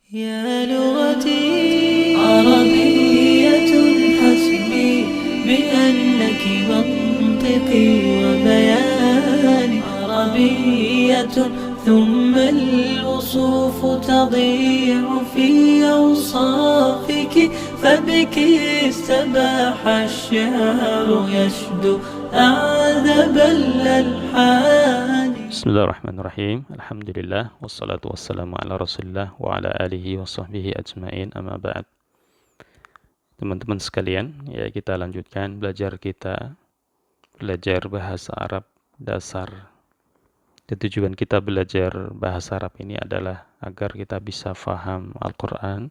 يا لغتي عربية حسبي بأنك منطقي وبياني عربية ثم الوصوف تضيع في أوصافك فبك استباح الشعر يشدو أعذب الألحان. Bismillahirrahmanirrahim. Alhamdulillah wassalatu wassalamu ala Rasulillah wa ala alihi wa sahbihi ajmain. Amma ba'd. Teman-teman sekalian, ya kita lanjutkan belajar bahasa Arab dasar. Dan tujuan kita belajar bahasa Arab ini adalah agar kita bisa faham Al-Qur'an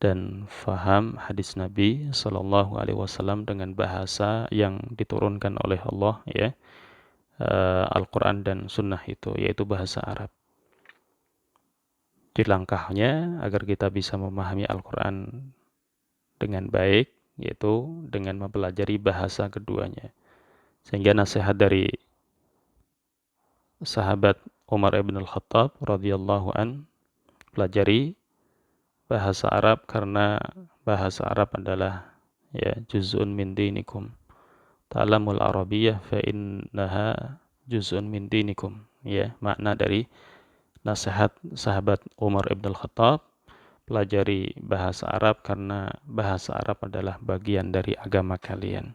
dan faham hadis Nabi sallallahu alaihi wasallam dengan bahasa yang diturunkan oleh Allah, ya. Al-Quran dan Sunnah itu, yaitu bahasa Arab. Di langkahnya agar kita bisa memahami Al-Quran dengan baik, yaitu dengan mempelajari bahasa keduanya. Sehingga nasihat dari sahabat Umar ibn al-Khattab radhiyallahu an, pelajari bahasa Arab karena bahasa Arab adalah juz'un min dinikum. Ta'lamul Arabiyyah fa innaha juz'un min dinikum. Makna dari nasihat sahabat Umar ibn al-Khattab, pelajari bahasa Arab karena bahasa Arab adalah bagian dari agama kalian.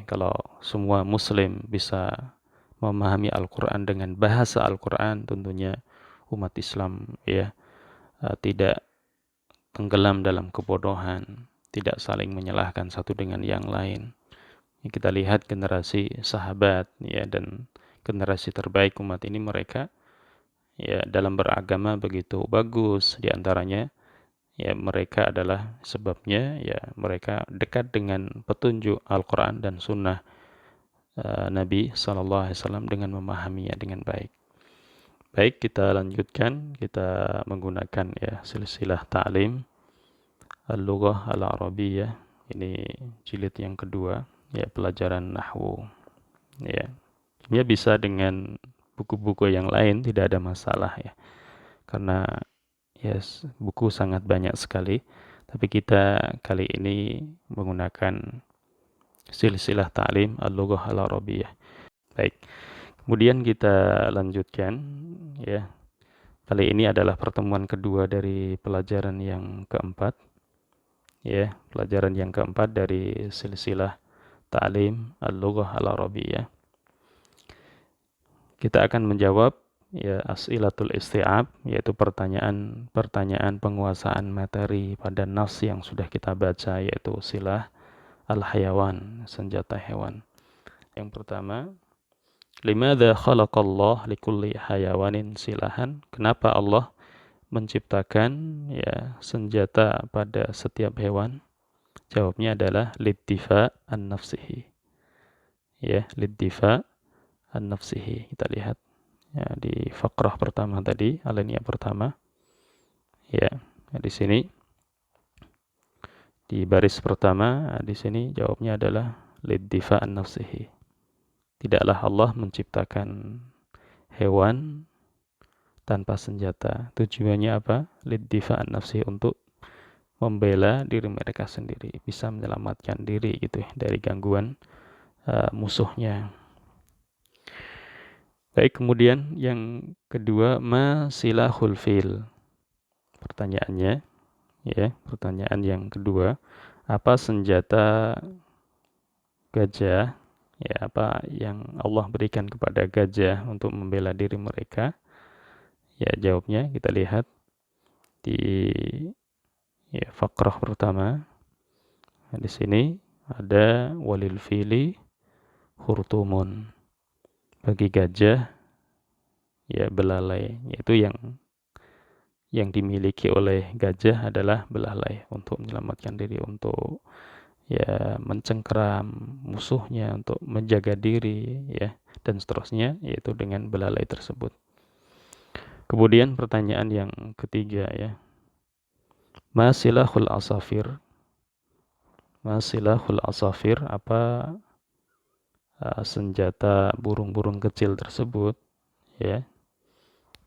Kalau semua muslim bisa memahami Al-Quran dengan bahasa Al-Quran, tentunya umat Islam tidak tenggelam dalam kebodohan, tidak saling menyalahkan satu dengan yang lain. Kita lihat generasi sahabat dan generasi terbaik umat ini, mereka dalam beragama begitu bagus. Di antaranya mereka adalah sebabnya mereka dekat dengan petunjuk Al-Quran dan Sunnah Nabi SAW dengan memahaminya dengan baik. Baik, kita lanjutkan. Kita menggunakan silsilah ta'lim Al-Lughah Al-Arabiyyah. Ini jilid yang kedua, pelajaran nahwu. Dia bisa dengan buku-buku yang lain, tidak ada masalah karena buku sangat banyak sekali. Tapi kita kali ini menggunakan silsilah ta'lim Al-Lughah Al-Arabiyyah. Baik, kemudian kita lanjutkan. Kali ini adalah pertemuan kedua dari pelajaran yang keempat. Pelajaran yang keempat dari silsilah ta'lim Al-Lughah Al-Arabiyyah. Kita akan menjawab as'ilatul isti'ab, yaitu pertanyaan penguasaan materi pada nas yang sudah kita baca, yaitu silah al-hayawan, senjata hewan. Yang pertama, limadza khalaqallah likulli hayawanin silahan? Kenapa Allah menciptakan senjata pada setiap hewan? Jawabnya adalah liddifa an nafsihi. Liddifa an nafsihi. Kita lihat di fakrah pertama tadi, alinea pertama. Di sini di baris pertama, di sini jawabnya adalah liddifa an nafsihi. Tidaklah Allah menciptakan hewan tanpa senjata. Tujuannya apa? Liddifa an nafsihi, untuk membela diri mereka sendiri, bisa menyelamatkan diri dari gangguan musuhnya. Baik, kemudian yang kedua, ma silahul fil. Pertanyaannya, pertanyaan yang kedua, apa senjata gajah? Apa yang Allah berikan kepada gajah untuk membela diri mereka? Jawabnya kita lihat di fakrah pertama. Di sini ada walil fili khurtumun. Bagi gajah belalai, yaitu yang dimiliki oleh gajah adalah belalai untuk menyelamatkan diri, untuk mencengkeram musuhnya, untuk menjaga diri dan seterusnya, yaitu dengan belalai tersebut. Kemudian pertanyaan yang ketiga, ma silahul asafir? Ma silahul asafir, apa senjata burung-burung kecil tersebut?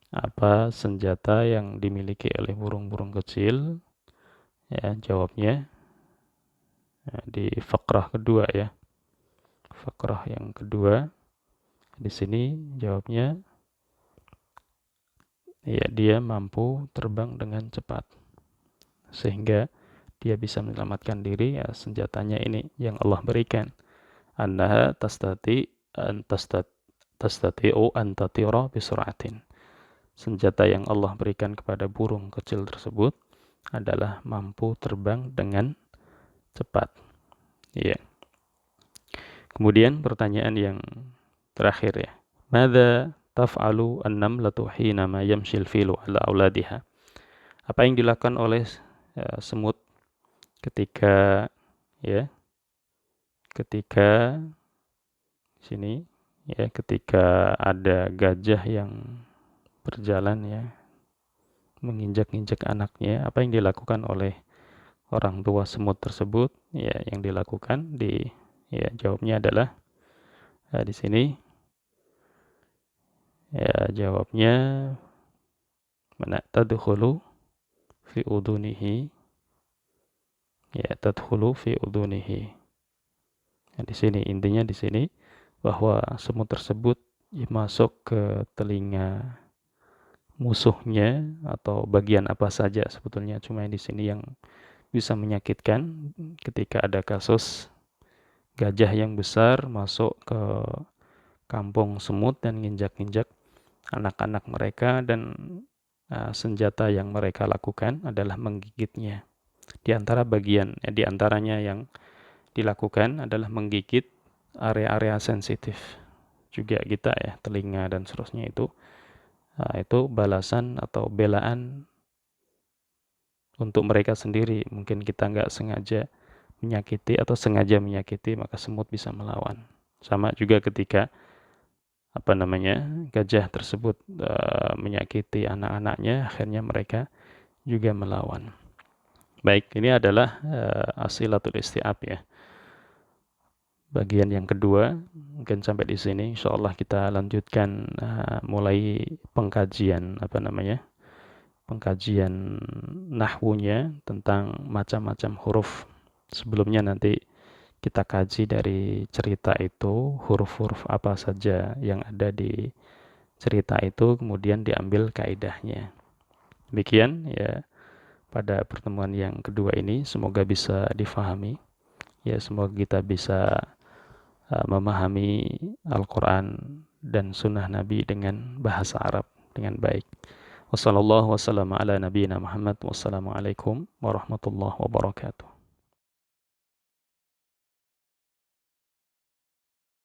Apa senjata yang dimiliki oleh burung-burung kecil? Ya, jawabnya di fakrah kedua ya. Fakrah yang kedua. Di sini jawabnya ya, dia mampu terbang dengan cepat sehingga dia bisa menyelamatkan diri. Ya, senjatanya ini yang Allah berikan. Annaha tastati'u an tatira bisur'atin. Senjata yang Allah berikan kepada burung kecil tersebut adalah mampu terbang dengan cepat. Ya. Kemudian pertanyaan yang terakhir ya. Madza taf'alu an-namlatu hinama yamshil filu ala auladiha? Apa yang dilakukan oleh semut ketika sini ya, ketika ada gajah yang berjalan ya, menginjak-injak anaknya, apa yang dilakukan oleh orang tua semut tersebut? Ya, yang dilakukan jawabnya adalah di sini ya, jawabnya mana tadkhulu fi udunihi, ya, tadkhulu fi udunihi. Nah, di sini intinya di sini bahwa semut tersebut masuk ke telinga musuhnya atau bagian apa saja sebetulnya, cuma di sini yang bisa menyakitkan ketika ada kasus gajah yang besar masuk ke kampung semut dan nginjak-injak anak-anak mereka, dan senjata yang mereka lakukan adalah menggigitnya. Di antaranya yang dilakukan adalah menggigit area-area sensitif juga kita ya, telinga dan seterusnya itu. Itu balasan atau belaan untuk mereka sendiri. Mungkin kita nggak sengaja menyakiti atau sengaja menyakiti, maka semut bisa melawan. Sama juga ketika gajah tersebut menyakiti anak-anaknya, akhirnya mereka juga melawan. Baik, ini adalah asilatul isti'ab ya. Bagian yang kedua, mungkin sampai di sini. Insyaallah kita lanjutkan mulai pengkajian pengkajian nahwunya tentang macam-macam huruf. Sebelumnya nanti kita kaji dari cerita itu, huruf-huruf apa saja yang ada di cerita itu, kemudian diambil kaidahnya. Demikian ya pada pertemuan yang kedua ini, semoga bisa difahami. Ya, semoga kita bisa memahami Al-Quran dan Sunnah Nabi dengan bahasa Arab dengan baik. Wassalamualaikum warahmatullahi wabarakatuh.